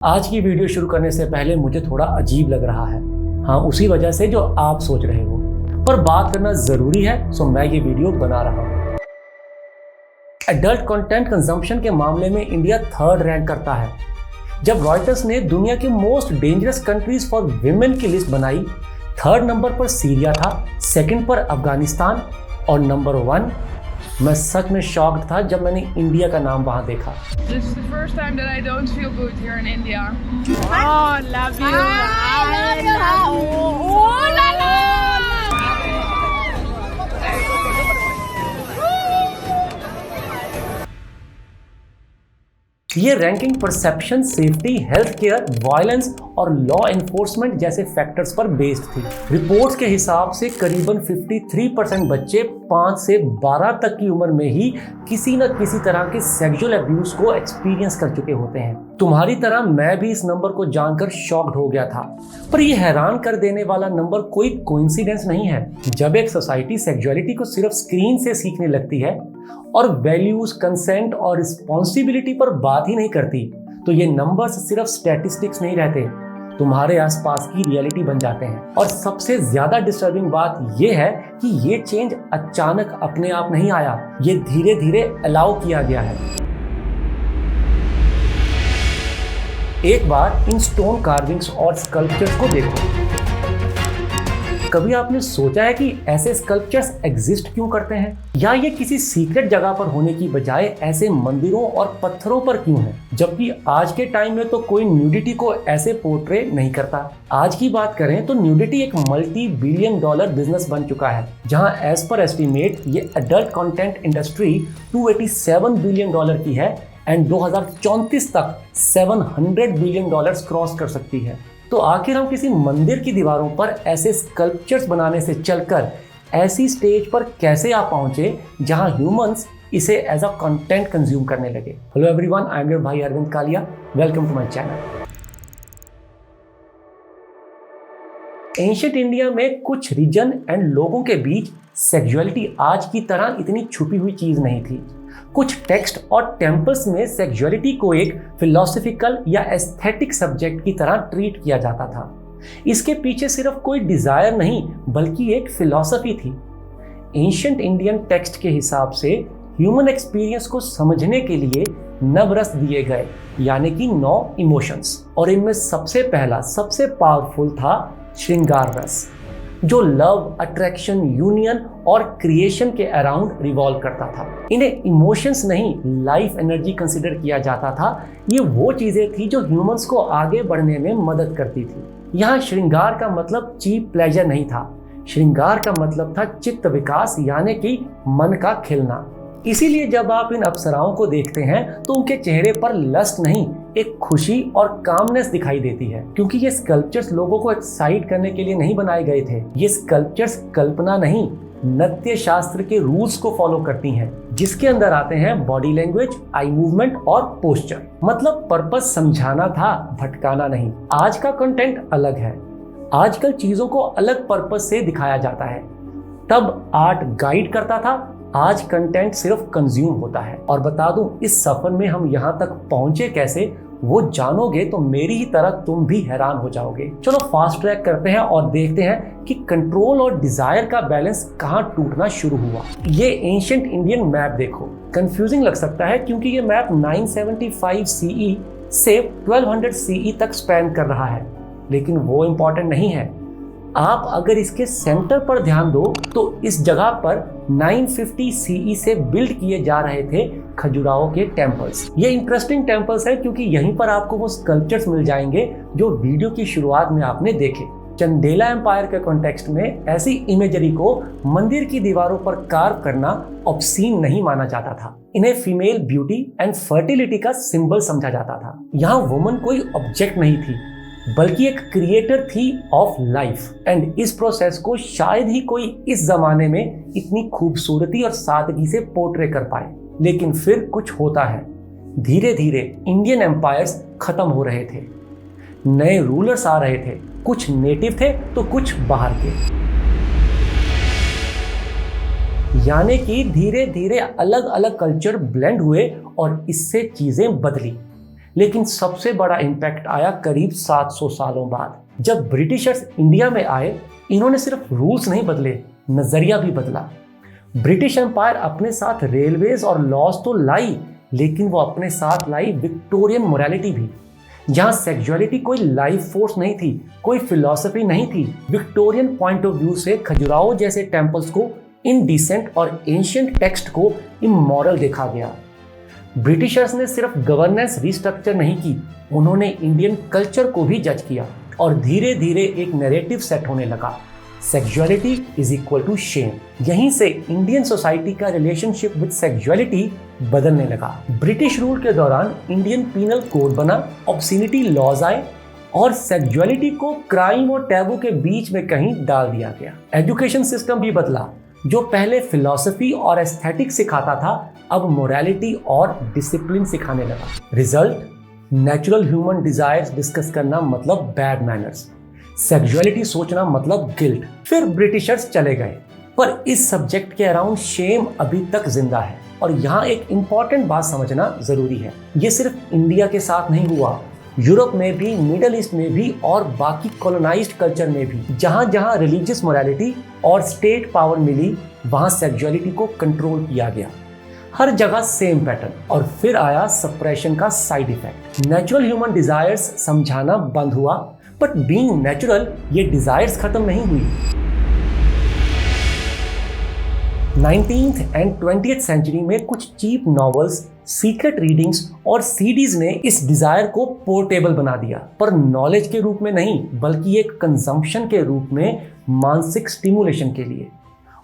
आज की वीडियो शुरू करने से पहले मुझे थोड़ा अजीब लग रहा है। हाँ, उसी वजह से जो आप सोच रहे हो, पर बात करना जरूरी है, सो मैं ये वीडियो बना रहा हूँ। एडल्ट कंटेंट कंजम्पशन के मामले में इंडिया 3rd रैंक करता है। जब रॉयटर्स ने दुनिया के most dangerous countries for women की लिस्ट बनाई, 3rd नंबर पर सीरिया था, 2nd पर अफगानिस्तान और नंबर 1 मैं सच में शॉक्ड था जब मैंने इंडिया का नाम वहां देखा। This is the first time that I don't feel good here in India. Oh, love you. I love you. Oh, la la. ये ranking perception, safety, health care, violence और लॉ एनफोर्समेंट जैसे factors पर based थी। Reports के हिसाब से करीबन 53% बच्चे 5 से 12 तक की उम्र में ही किसी न किसी तरह के सेक्सुअल अब्यूज को एक्सपीरियंस कर चुके होते हैं। तुम्हारी तरह मैं भी इस नंबर को जानकर शॉक्ड हो गया था, पर यह हैरान कर देने वाला नंबर कोई कोइंसिडेंस नहीं है। जब एक सोसाइटी सेक्सुअलिटी को सिर्फ स्क्रीन से सीखने लगती है और वैल्यूज, कंसेंट और रिस्पॉन्सिबिलिटी पर बात ही नहीं करती, तो ये नंबर्स सिर्फ स्टैटिस्टिक्स नहीं रहते, तुम्हारे आसपास की रियलिटी बन जाते हैं। और सबसे ज्यादा डिस्टर्बिंग बात ये है कि ये चेंज अचानक अपने आप नहीं आया, ये धीरे धीरे अलाउ किया गया है। एक बार इन स्टोन कार्विंग्स और स्कल्पचर्स को देखो। कभी आपने सोचा है कि ऐसे स्कल्पचर्स एग्जिस्ट क्यों करते हैं, या ये किसी सीक्रेट जगह पर होने की बजाय ऐसे मंदिरों और पत्थरों पर क्यों है, जबकि आज के टाइम में तो कोई न्यूडिटी को ऐसे पोर्ट्रे नहीं करता। आज की बात करें तो न्यूडिटी एक $multi-billion बिजनेस बन चुका है, जहां एज पर एस्टिमेट ये एडल्ट कंटेंट इंडस्ट्री $287 बिलियन की है एंड 2034 तक $700 बिलियन क्रॉस कर सकती है। तो आखिर हम किसी मंदिर की दीवारों पर ऐसे स्कल्पचर्स बनाने से चलकर ऐसी स्टेज पर कैसे आ पहुंचे जहां ह्यूमंस इसे एज अ कंटेंट कंज्यूम करने लगे। Hello everyone, I am your भाई Arvind Kalia, welcome to my channel. Ancient India में कुछ रीजन एंड लोगों के बीच सेक्सुअलिटी आज की तरह इतनी छुपी हुई चीज नहीं थी। कुछ टेक्स्ट और टेम्पल्स में सेक्सुअलिटी को एक फिलोसॉफिकल या एस्थेटिक सब्जेक्ट की तरह ट्रीट किया जाता था। इसके पीछे सिर्फ कोई डिजायर नहीं, बल्कि एक फिलॉसफी थी। एंशिएंट इंडियन टेक्स्ट के हिसाब से ह्यूमन एक्सपीरियंस को समझने के लिए 9 रस दिए गए, यानी कि 9 इमोशंस, और इनमें सबसे पहला, सबसे पावरफुल था श्रृंगार रस, जो लव, अट्रैक्शन, यूनियन और क्रिएशन के अराउंड रिवॉल्व करता था। इन्हें इमोशंस नहीं, लाइफ एनर्जी कंसिडर किया जाता था। ये वो चीजें थी जो ह्यूमंस को आगे बढ़ने में मदद करती थी। यहाँ श्रृंगार का मतलब चीप प्लेजर नहीं था, श्रृंगार का मतलब था चित्त विकास, यानी कि मन का खिलना। इसीलिए जब आप इन अप्सराओं को देखते हैं तो उनके चेहरे पर लस्ट नहीं, एक खुशी और कामनेस दिखाई देती है, क्योंकि ये स्कल्पचर्स लोगों को एक्साइट करने के लिए नहीं बनाए गए थे। ये स्कल्पचर्स कल्पना नहीं, नृत्य शास्त्र के रूल्स को फॉलो करती हैं, जिसके अंदर आते हैं बॉडी लैंग्वेज, आई मूवमेंट और पोस्चर। मतलब पर्पस समझाना था, भटकाना नहीं। आज का कंटेंट अलग है, आजकल चीजों को अलग पर्पस से दिखाया जाता है। तब आर्ट गाइड करता था, आज कंटेंट सिर्फ कंज्यूम होता है। और बता दूं, इस सफर में हम यहाँ तक पहुंचे कैसे, वो जानोगे तो मेरी ही तरह तुम भी हैरान हो जाओगे। चलो फास्ट ट्रैक करते हैं और देखते हैं कि कंट्रोल और डिजायर का बैलेंस कहाँ टूटना शुरू हुआ। ये एंशिएंट इंडियन मैप देखो। कंफ्यूजिंग लग सकता है क्योंकि ये मैप 975 CE से 1200 CE तक स्पैन कर रहा है, लेकिन वो इंपॉर्टेंट नहीं है। आप अगर इसके सेंटर पर ध्यान दो तो इस जगह पर 950 CE से बिल्ड किए जा रहे थे खजुराहो के टेम्पल्स। ये इंटरेस्टिंग टेम्पल्स है क्योंकि यहीं पर आपको वो स्कल्पचर्स मिल जाएंगे जो वीडियो की शुरुआत में आपने देखे। चंदेला एम्पायर के कॉन्टेक्स्ट में ऐसी इमेजरी को मंदिर की दीवारों पर कार्व करना ऑब्सीन नहीं माना जाता था। इन्हें फीमेल ब्यूटी एंड फर्टिलिटी का सिंबल समझा जाता था। यहाँ वुमन कोई ऑब्जेक्ट नहीं थी, बल्कि एक क्रिएटर थी ऑफ लाइफ। एंड इस प्रोसेस को शायद ही कोई इस जमाने में इतनी खूबसूरती और सादगी से पोर्ट्रे कर पाए। लेकिन फिर कुछ होता है, धीरे धीरे इंडियन एम्पायर्स खत्म हो रहे थे, नए रूलर्स आ रहे थे, कुछ नेटिव थे तो कुछ बाहर के, यानी कि धीरे धीरे अलग अलग कल्चर ब्लेंड हुए और इससे चीजें बदली। लेकिन सबसे बड़ा इम्पैक्ट आया करीब 700 सालों बाद। जब ब्रिटिशर्स इंडिया में आए, इन्होंने सिर्फ रूल्स नहीं बदले, नजरिया भी बदला। ब्रिटिश एम्पायर अपने साथ रेलवेज और लॉज तो लाई, लेकिन वो अपने साथ लाई विक्टोरियन मोरालिटी भी, जहां सेक्सुअलिटी कोई लाइफ फोर्स नहीं थी, कोई फिलॉसफी नहीं थी। विक्टोरियन पॉइंट ऑफ व्यू से खजुराहो जैसे टेम्पल्स को इनडिसेंट और एंशिएंट टेक्स्ट को इमोरल देखा गया। ब्रिटिशर्स ने सिर्फ गवर्नेंस रिस्ट्रक्चर नहीं की, उन्होंने इंडियन कल्चर को भी जज किया और धीरे धीरे एक नैरेटिव सेट होने लगा, sexuality is equal to shame. यहीं से इंडियन सोसाइटी का रिलेशनशिप विद सेक्सुअलिटी बदलने लगा। ब्रिटिश रूल के दौरान इंडियन पीनल कोड बना, ऑब्सिनिटी लॉज आए और सेक्सुअलिटी को क्राइम और टैबू के बीच में कहीं डाल दिया गया। एजुकेशन सिस्टम भी बदला, जो पहले फिलॉसफी और एस्थेटिक्स सिखाता था, अब मोरालिटी और डिसिप्लिन सिखाने लगा। Result, natural human desires discuss करना मतलब बैड मैनर्स, सेक्सुअलिटी सोचना मतलब गिल्ट। फिर ब्रिटिशर्स चले गए, पर इस सब्जेक्ट के अराउंड शेम अभी तक जिंदा है। और यहाँ एक इंपॉर्टेंट बात समझना जरूरी है, ये सिर्फ इंडिया के साथ नहीं हुआ, यूरोप में भी, मिडल ईस्ट में भी और बाकी कॉलोनाइज्ड कल्चर में भी। जहां जहां रिलीजियस मोरालिटी और स्टेट पावर मिली, वहां सेक्सुअलिटी को कंट्रोल किया गया। हर जगह सेम पैटर्न। और फिर आया सप्रेशन का side effect. Natural human desires समझाना बंद हुआ, बट बीइंग नेचुरल ये डिजायर्स खत्म नहीं हुई। 19th एंड 20th सेंचुरी में कुछ चीप नॉवेल्स, सीक्रेट रीडिंग्स और सीडीज ने इस डिजायर को पोर्टेबल बना दिया, पर नॉलेज के रूप में नहीं, बल्कि एक कंजम्पशन के रूप में, मानसिक स्टिमुलेशन के लिए।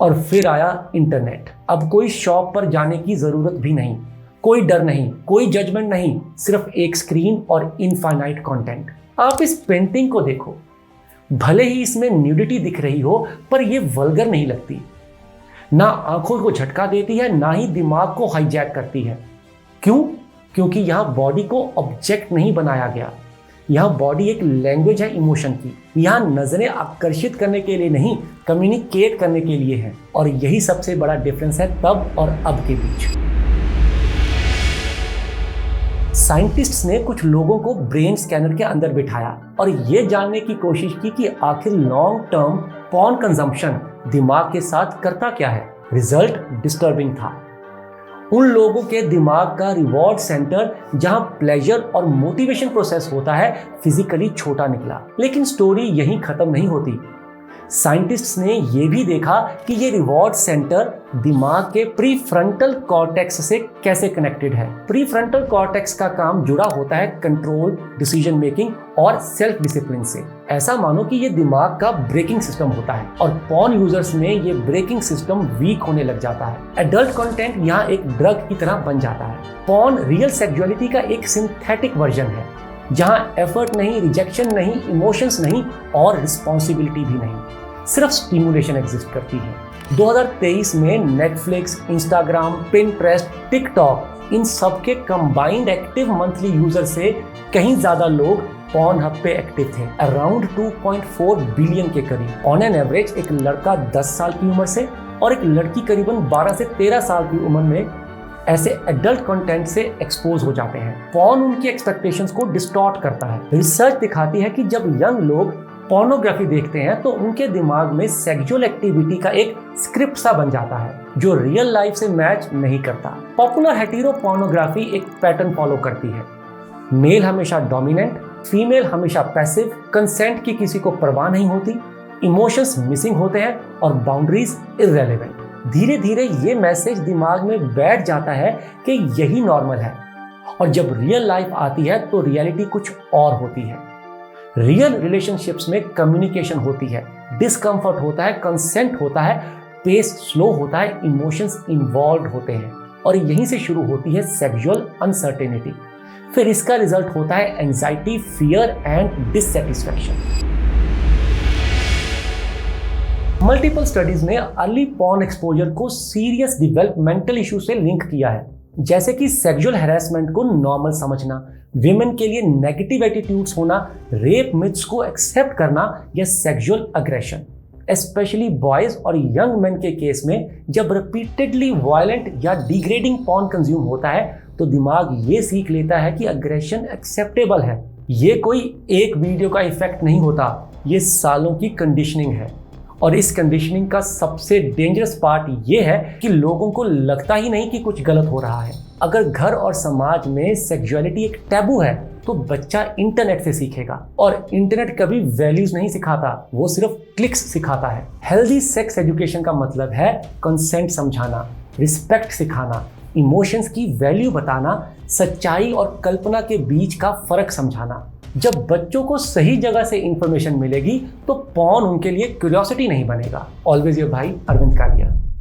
और फिर आया इंटरनेट। अब कोई शॉप पर जाने की जरूरत भी नहीं, कोई डर नहीं, कोई जजमेंट नहीं, सिर्फ एक स्क्रीन और इनफाइनाइट कंटेंट। आप इस पेंटिंग को देखो, भले ही इसमें न्यूडिटी दिख रही हो, पर ये वल्गर नहीं लगती, ना आंखों को झटका देती है, ना ही दिमाग को हाईजैक करती है। क्यों? क्योंकि यहाँ बॉडी को ऑब्जेक्ट नहीं बनाया गया, यहाँ बॉडी एक लैंग्वेज है इमोशन की। यहाँ नजरें आकर्षित करने के लिए नहीं, कम्युनिकेट करने के लिए है। और यही सबसे बड़ा डिफरेंस है तब और अब के बीच। साइंटिस्ट्स ने कुछ लोगों को ब्रेन स्कैनर के अंदर बिठाया और ये जानने की कोशिश की कि आखिर लॉन्ग टर्म पॉर्न कंजम्पशन दिमाग के साथ करता क्या है। रिजल्ट डिस्टर्बिंग था। उन लोगों के दिमाग का रिवॉर्ड सेंटर, जहां प्लेजर और मोटिवेशन प्रोसेस होता है, फिजिकली छोटा निकला। लेकिन स्टोरी यहीं खत्म नहीं होती। साइंटिस्ट्स ने यह भी देखा कि ये रिवॉर्ड सेंटर दिमाग के प्रीफ्रंटल कॉर्टेक्स से कैसे कनेक्टेड है। प्रीफ्रंटल कॉर्टेक्स का काम जुड़ा होता है कंट्रोल, डिसीजन मेकिंग और सेल्फ डिसिप्लिन से। ऐसा मानो कि ये दिमाग का ब्रेकिंग सिस्टम होता है और पॉर्न यूजर्स में ये ब्रेकिंग सिस्टम वीक होने लग जाता है। एडल्ट कंटेंट यहाँ एक ड्रग की तरह बन जाता है। पॉर्न रियल सेक्सुअलिटी का एक सिंथेटिक वर्जन है, जहाँ एफर्ट नहीं, रिजेक्शन नहीं, इमोशंस नहीं और रिस्पॉन्सिबिलिटी भी नहीं, सिर्फ स्टिमुलेशन एग्जिस्ट करती है। 2023 में नेटफ्लिक्स, इंस्टाग्राम, पिंटरेस्ट, टिकटॉक, इन सब के कंबाइंड एक्टिव मंथली यूजर से कहीं ज्यादा लोग पॉर्नहब पे एक्टिव थे, अराउंड 2.4 बिलियन के करीब। ऑन एन एवरेज एक लड़का 10 साल की उम्र से और एक लड़की करीबन 12 से 13 साल की उम्र में ऐसे एडल्ट कंटेंट से एक्सपोज हो जाते हैं। पॉर्न उनकी एक्सपेक्टेशंस को डिस्टॉर्ट करता है। रिसर्च दिखाती है कि जब यंग लोग पोर्नोग्राफी देखते हैं तो उनके दिमाग में सेक्सुअल एक्टिविटी का एक स्क्रिप्ट सा बन जाता है, जो रियल लाइफ से मैच नहीं करता। पॉपुलर हेटेरो पोर्नोग्राफी एक पैटर्न फॉलो करती है। मेल हमेशा डोमिनेंट, फीमेल हमेशा पैसिव, कंसेंट की किसी को परवाह नहीं होती, इमोशंस मिसिंग होते हैं और बाउंड्रीज इररेलेवेंट। धीरे धीरे ये मैसेज दिमाग में बैठ जाता है कि यही नॉर्मल है। और जब रियल लाइफ आती है तो रियलिटी कुछ और होती है। रियल रिलेशनशिप्स में कम्युनिकेशन होती है, डिस्कम्फर्ट होता है, कंसेंट होता है, पेस स्लो होता है, इमोशंस इन्वॉल्व होते हैं और यहीं से शुरू होती है सेक्सुअल अनसर्टेनिटी। फिर इसका रिजल्ट होता है anxiety, fear and dissatisfaction. Multiple studies ने अर्ली पॉर्न एक्सपोजर को सीरियस डेवलपमेंटल इशू से लिंक किया है, जैसे कि सेक्सुअल हैरेसमेंट को नॉर्मल समझना, विमेन के लिए नेगेटिव एटीट्यूड्स होना, रेप मिथ्स को एक्सेप्ट करना या सेक्सुअल अग्रेशन। स्पेशली बॉयज और यंग मेन के केस में जब रिपीटेडली वायलेंट या डिग्रेडिंग पॉर्न कंज्यूम होता है, तो दिमाग ये सीख लेता है कि अग्रेशन एक्सेप्टेबल है। ये कोई एक वीडियो का इफेक्ट नहीं होता, ये सालों की कंडीशनिंग है। और इस कंडीशनिंग का सबसे डेंजरस पार्ट ये है कि लोगों को लगता ही नहीं कि कुछ गलत हो रहा है। अगर घर और समाज में सेक्सुअलिटी एक टैबू है तो बच्चा इंटरनेट से सीखेगा, और इंटरनेट कभी वैल्यूज नहीं सिखाता, वो सिर्फ क्लिक्स सिखाता है। हेल्दी सेक्स एजुकेशन का मतलब है कंसेंट समझाना, रिस्पेक्ट सिखाना, इमोशंस की वैल्यू बताना, सच्चाई और कल्पना के बीच का फर्क समझाना। जब बच्चों को सही जगह से इंफॉर्मेशन मिलेगी तो पॉर्न उनके लिए क्यूरियोसिटी नहीं बनेगा। ऑलवेज योर भाई अरविंद कालिया।